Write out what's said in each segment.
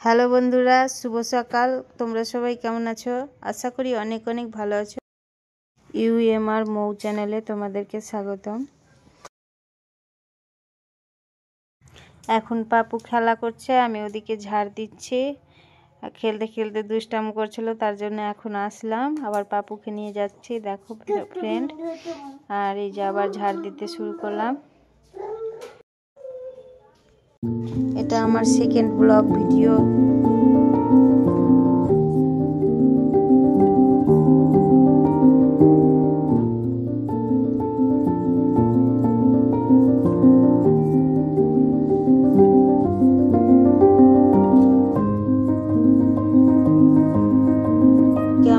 Hello বন্ধুরা, শুভ সকাল। তোমরা সবাই কেমন আছো? আশা করি অনেক অনেক ভালো আছো। ইউএমআর মৌ চ্যানেলে তোমাদেরকে স্বাগতম। এখন পাপু খেলা করছে, আমি ওদিকে ঝাড় দিচ্ছি। খেলতে খেলতে দুষ্টামি করছিল, তার জন্য এখন আসলাম, আবার পাপুকে নিয়ে যাচ্ছি। দেখো ফ্রেন্ড, আর এই যে আবার ঝাড় দিতে শুরু করলাম। এটা আমার সেকেন্ড ব্লগ ভিডিও।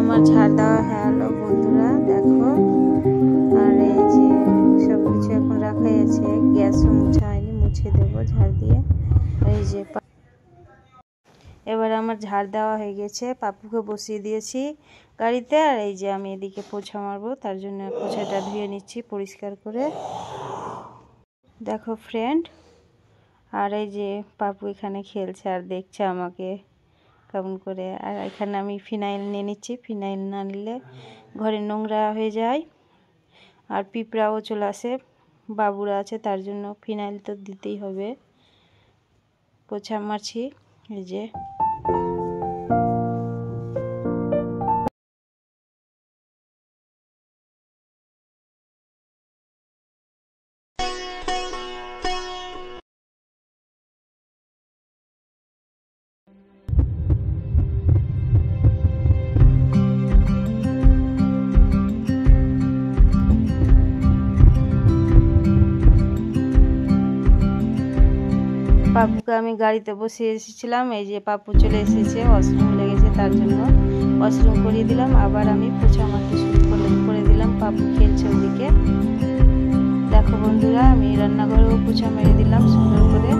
আমার ঝাড় দেওয়া হলো বন্ধুরা, দেখো। আর এই যে সব কিছু এখন রাখাই আছে, গ্যাসও মুছা হয়নি, মুছে দেবো ঝাড় দিয়ে। এই যে এবার আমার ঝাড় দেওয়া হয়ে গেছে, পাপুকে বসিয়ে দিয়েছি গাড়িতে। আর এই যে আমি এদিকে পোছা মারবো, তার জন্য পোছাটা ধুয়ে নিচ্ছি পরিষ্কার করে। দেখো ফ্রেন্ড, আর এই যে পাপু এখানে খেলছে আর দেখছে আমাকে কেমন করে। আর এখানে আমি ফিনাইল নিয়ে নিচ্ছি, ফিনাইল না নিলে ঘরে নোংরা হয়ে যায় আর পিঁপড়াও চলে আসে। বাবুরা আছে, তার জন্য ফিনাইল তো দিতেই হবে। পোছা মারছি, এই যে। পাপুকে আমি গাড়িতে বসিয়ে এসেছিলাম, এই যে পাপু চলে এসেছে, ওয়াশরুম লেগেছে, তার জন্য ওয়াশরুম করিয়ে দিলাম। আবার আমি পোছা মারতে শুরু করে দিলাম। পাপু খেলছে ওদিকে। দেখো বন্ধুরা, আমি রান্নাঘরেও পোছা মেরে দিলাম সুন্দর করে।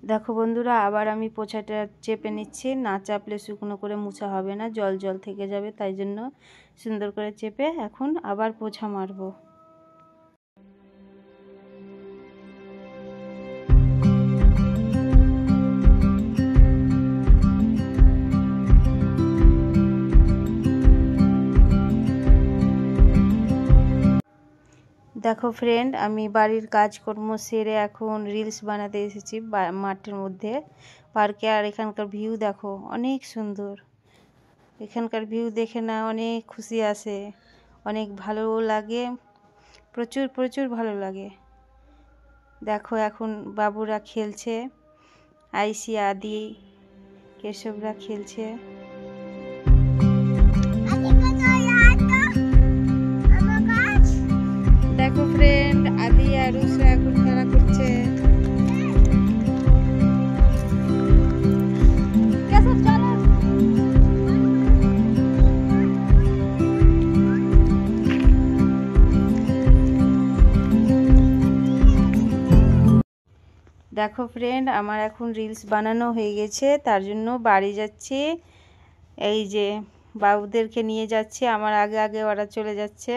দেখো বন্ধুরা, আবার আমি পোছাটা চেপে নিচ্ছি। না চাপলে শুকনো করে মুছা হবে না, জল জল থেকে যাবে, তাই জন্য সুন্দর করে চেপে এখন আবার পোছা মারবো। দেখো ফ্রেন্ড, আমি বাড়ির কাজকর্ম সেরে এখন রিলস বানাতে এসেছি মাঠের মধ্যে, পার্কে। আর এখানকার ভিউ দেখো, অনেক সুন্দর। এখানকার ভিউ দেখে না অনেক খুশি আসে, অনেক ভালো লাগে, প্রচুর প্রচুর ভালো লাগে। দেখো এখন বাবুরা খেলছে, আইসি, আদি, কেশবরা খেলছে। দেখো ফ্রেন্ড, আদি আর রুশরা এখন খেলা করছে। দেখো ফ্রেন্ড, আমার এখন রিলস বানানো হয়ে গেছে, তার জন্য বাড়ি যাচ্ছি। এই যে বাবুদেরকে নিয়ে যাচ্ছি, আমার আগে আগে ওরা চলে যাচ্ছে।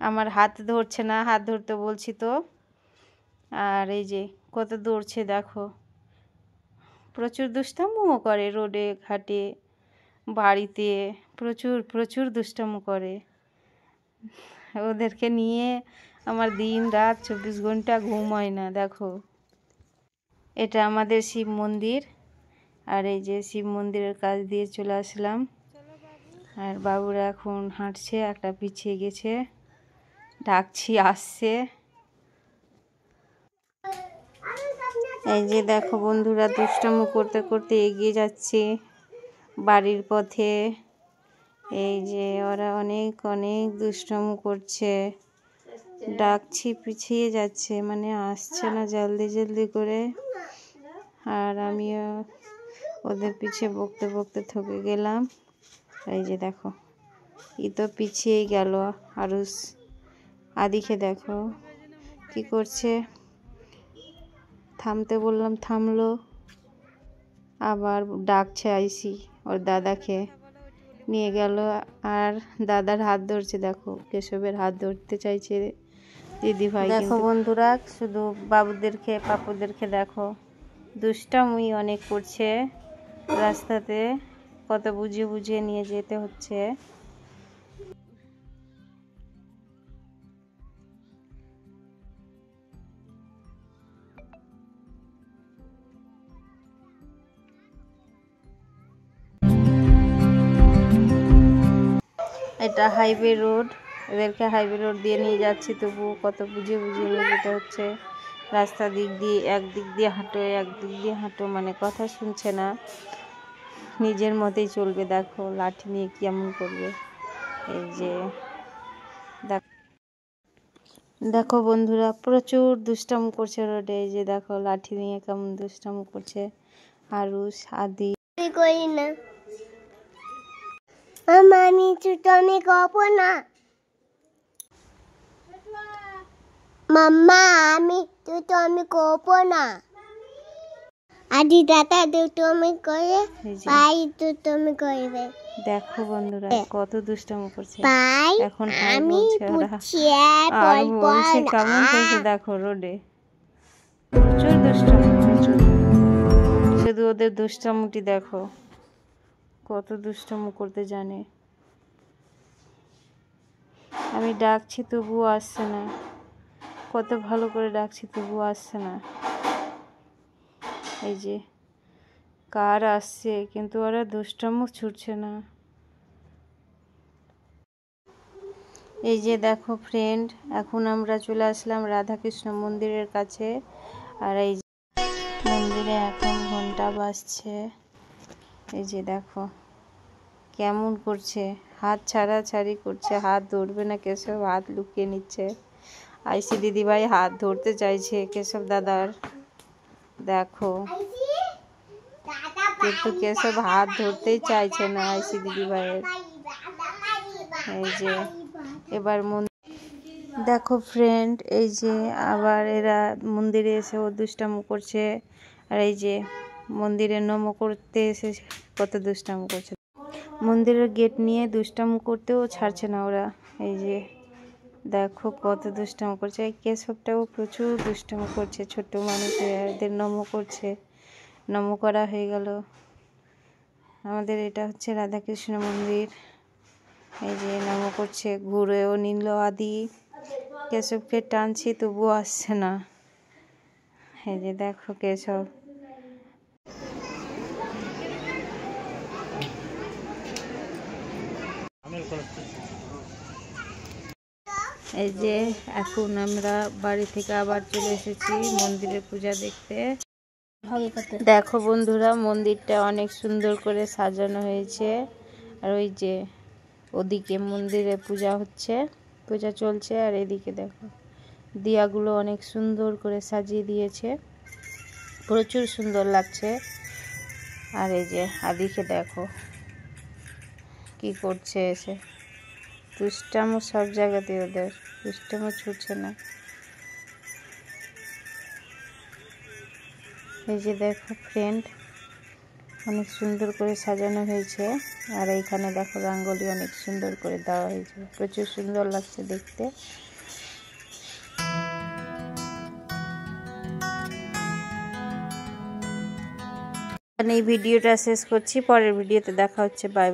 আমার হাত ধরছে না, হাত ধরতে বলছি তো। আর এই যে কত দৌড়ছে দেখো, প্রচুর দুষ্টামিও করে, রোডে ঘাটে বাড়িতে প্রচুর প্রচুর দুষ্টামি করে। ওদেরকে নিয়ে আমার দিন রাত 24 ঘন্টা ঘুম হয় না। দেখো, এটা আমাদের শিব মন্দির। আর এই যে শিব মন্দিরের কাছ দিয়ে চলে আসলাম। আর বাবুরা এখন হাঁটছে, একটা পিছিয়ে গেছে, ডাকছি আসছে। এই যে দেখো বন্ধুরা, দুষ্টামি করতে করতে এগিয়ে যাচ্ছে বাড়ির পথে। এই যে ওরা অনেক অনেক দুষ্টামি করছে, ডাকছি, পিছিয়ে যাচ্ছে, মানে আসছে না জলদি জলদি করে। আর আমিও ওদের পিছে বকতে বকতে থকে গেলাম। এই যে দেখো ই তো পিছিয়েই গেল। আরুষ আদিকে দেখো কি করছে, থামতে বললাম থামলো, আবার ডাকছে আইসি ওর দাদাকে নিয়ে গেল। আর দাদার হাত ধরছে, দেখো কেশবের হাত ধরতে চাইছে দিদি ভাই। দেখো বন্ধুরা শুধু বাবুদেরকে পাপুদেরকে দেখো দুষ্টামি অনেক করছে রাস্তাতে, কত বুঝিয়ে বুঝিয়ে নিয়ে যেতে হচ্ছে। এটা হাইওয়ে রোড, এদেরকে হাইওয়ে রোড দিয়ে নিয়ে যাচ্ছি, তবুও কত বুঝিয়ে বুঝিয়ে নিয়ে যেতে হচ্ছে। রাস্তা দিক দিয়ে একদিক দিয়ে হাঁটো একদিক দিয়ে হাঁটো, মানে কথা শুনছে না, নিজের মতেই চলবে। দেখো লাঠি নিয়ে কেমন করবে। এই যে দেখো বন্ধুরা প্রচুর দুষ্টামি করছে রোডে। এই যে দেখো লাঠি নিয়ে কেমন দুষ্টামি করছে আরুষ আদি। করি না মামা, আমি দুষ্টামি করবো না মাম্মা, আমি দুষ্টামি করবো না। আদি দাদা দুষ্টামি করে, ভাই দুষ্টামি করবে। দেখো বন্ধুরা কত দুষ্টামি করছে। এখন আমি বলছে কেমন করছে দেখো রোডে, প্রচুর দুষ্টামি, প্রচুর। শুধু ওদের দুষ্টামিটি দেখো, কত দুষ্টামি করতে জানে। আমি ডাকছি তবুও আসছে না, কত ভালো করে ডাকছি তবুও আসছে না। এই যে কার আসছে, কিন্তু ওরা দুষ্টামি ছুটছে না। এই যে দেখো ফ্রেন্ড, এখন আমরা চলে আসলাম রাধাকৃষ্ণ মন্দিরের কাছে। আর এই মন্দিরে এখন ঘন্টা বাজছে। এই যে দেখো কেমন করছে, হাত ছাড়াছাড়ি করছে, হাত ধরবে না কেশব, হাত লুকিয়ে নিচ্ছে। আইসি দিদিভাই হাত ধরতে চাইছে কেশব দাদার, দেখো কিন্তু কেশব হাত ধরতেই চাইছে না আইসি দিদিভাইয়ের। এই যে এবার দেখো ফ্রেন্ড, এই যে আবার এরা মন্দিরে এসে ও দুষ্টামি করছে। আর এই যে মন্দিরে নমো করতে এসে কত দুষ্টামি করছে। মন্দিরের গেট নিয়ে দুষ্টামি করতেও ছাড়ছে না ওরা। এই যে দেখো কত দুষ্টামি করছে। এই কেশবটাও প্রচুর দুষ্টামি করছে, ছোট্ট মানুষদের নমো করছে। নমো করা হয়ে গেল। আমাদের এটা হচ্ছে রাধাকৃষ্ণ মন্দির। এই যে নমো করছে, ঘুরেও নিল আদি। কেশবকে টানছি তবুও আসছে না। এই যে দেখো কেশব, এই যে এখন আমরা বাড়ি থেকে আবার চলে এসেছি মন্দিরে পূজা দেখতে। দেখো বন্ধুরা মন্দিরটা অনেক সুন্দর করে সাজানো হয়েছে। আর ওই যে ওদিকে মন্দিরে পূজা হচ্ছে, পূজা চলছে। আর এদিকে দেখো দিয়াগুলো অনেক সুন্দর করে সাজিয়ে দিয়েছে, প্রচুর সুন্দর লাগছে। আর এই যে আদিকে দেখো কি করছে এসে, দুষ্টামো সব জায়গাতে, ওদের দুষ্টামো ছুটছে না। এই যে দেখো ফ্রেন্ড অনেক সুন্দর করে সাজানো হয়েছে। আর এইখানে দেখো রঙ্গোলি অনেক সুন্দর করে দেওয়া হয়েছে, প্রচুর সুন্দর লাগছে দেখতে। এই ভিডিওটা শেষ করছি, পরের ভিডিওতে দেখা হচ্ছে। Bye bye.